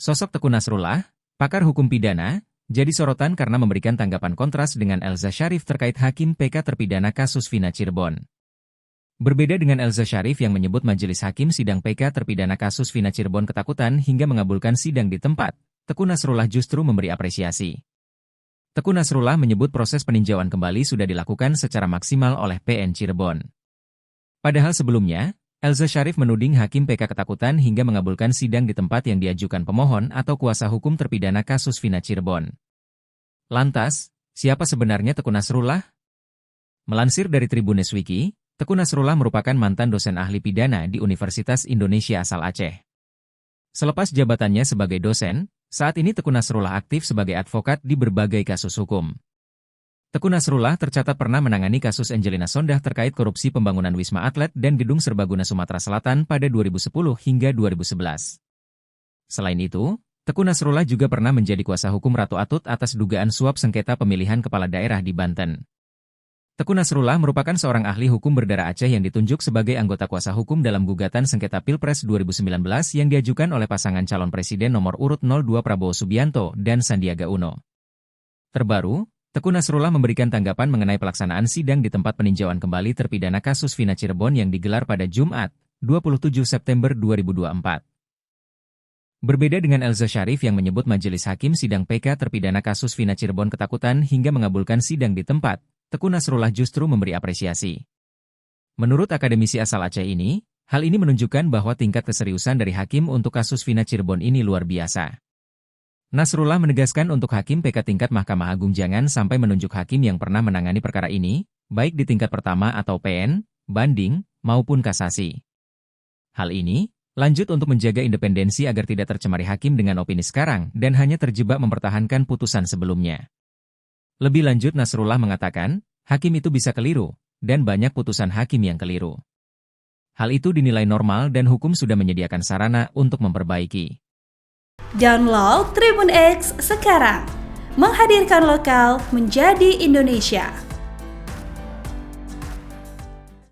Sosok Teku Nasrullah, pakar hukum pidana, jadi sorotan karena memberikan tanggapan kontras dengan Elza Syarif terkait Hakim PK terpidana kasus Vina Cirebon. Berbeda dengan Elza Syarif yang menyebut majelis hakim sidang PK terpidana kasus Vina Cirebon ketakutan hingga mengabulkan sidang di tempat, Teku Nasrullah justru memberi apresiasi. Teku Nasrullah menyebut proses peninjauan kembali sudah dilakukan secara maksimal oleh PN Cirebon. Padahal sebelumnya, Elza Syarif menuding Hakim PK ketakutan hingga mengabulkan sidang di tempat yang diajukan pemohon atau kuasa hukum terpidana kasus Vina Cirebon. Lantas, siapa sebenarnya Teku Nasrullah? Melansir dari Tribunes Wiki, Teku Nasrullah merupakan mantan dosen ahli pidana di Universitas Indonesia asal Aceh. Selepas jabatannya sebagai dosen, saat ini Teku Nasrullah aktif sebagai advokat di berbagai kasus hukum. Teku Nasrullah tercatat pernah menangani kasus Angelina Sondah terkait korupsi pembangunan Wisma Atlet dan Gedung Serbaguna Sumatera Selatan pada 2010 hingga 2011. Selain itu, Teku Nasrullah juga pernah menjadi kuasa hukum Ratu Atut atas dugaan suap sengketa pemilihan kepala daerah di Banten. Teku Nasrullah merupakan seorang ahli hukum berdarah Aceh yang ditunjuk sebagai anggota kuasa hukum dalam gugatan sengketa Pilpres 2019 yang diajukan oleh pasangan calon presiden nomor urut 02 Prabowo Subianto dan Sandiaga Uno. Terbaru, Teku Nasrullah memberikan tanggapan mengenai pelaksanaan sidang di tempat peninjauan kembali terpidana kasus Vina Cirebon yang digelar pada Jumat, 27 September 2024. Berbeda dengan Elza Syarif yang menyebut majelis hakim sidang PK terpidana kasus Vina Cirebon ketakutan hingga mengabulkan sidang di tempat, Teku Nasrullah justru memberi apresiasi. Menurut akademisi asal Aceh ini, hal ini menunjukkan bahwa tingkat keseriusan dari hakim untuk kasus Vina Cirebon ini luar biasa. Nasrullah menegaskan untuk hakim PK tingkat Mahkamah Agung jangan sampai menunjuk hakim yang pernah menangani perkara ini, baik di tingkat pertama atau PN, banding, maupun kasasi. Hal ini, lanjut untuk menjaga independensi agar tidak tercemari hakim dengan opini sekarang dan hanya terjebak mempertahankan putusan sebelumnya. Lebih lanjut Nasrullah mengatakan, hakim itu bisa keliru, dan banyak putusan hakim yang keliru. Hal itu dinilai normal dan hukum sudah menyediakan sarana untuk memperbaiki. Download Tribun X sekarang, menghadirkan lokal menjadi Indonesia.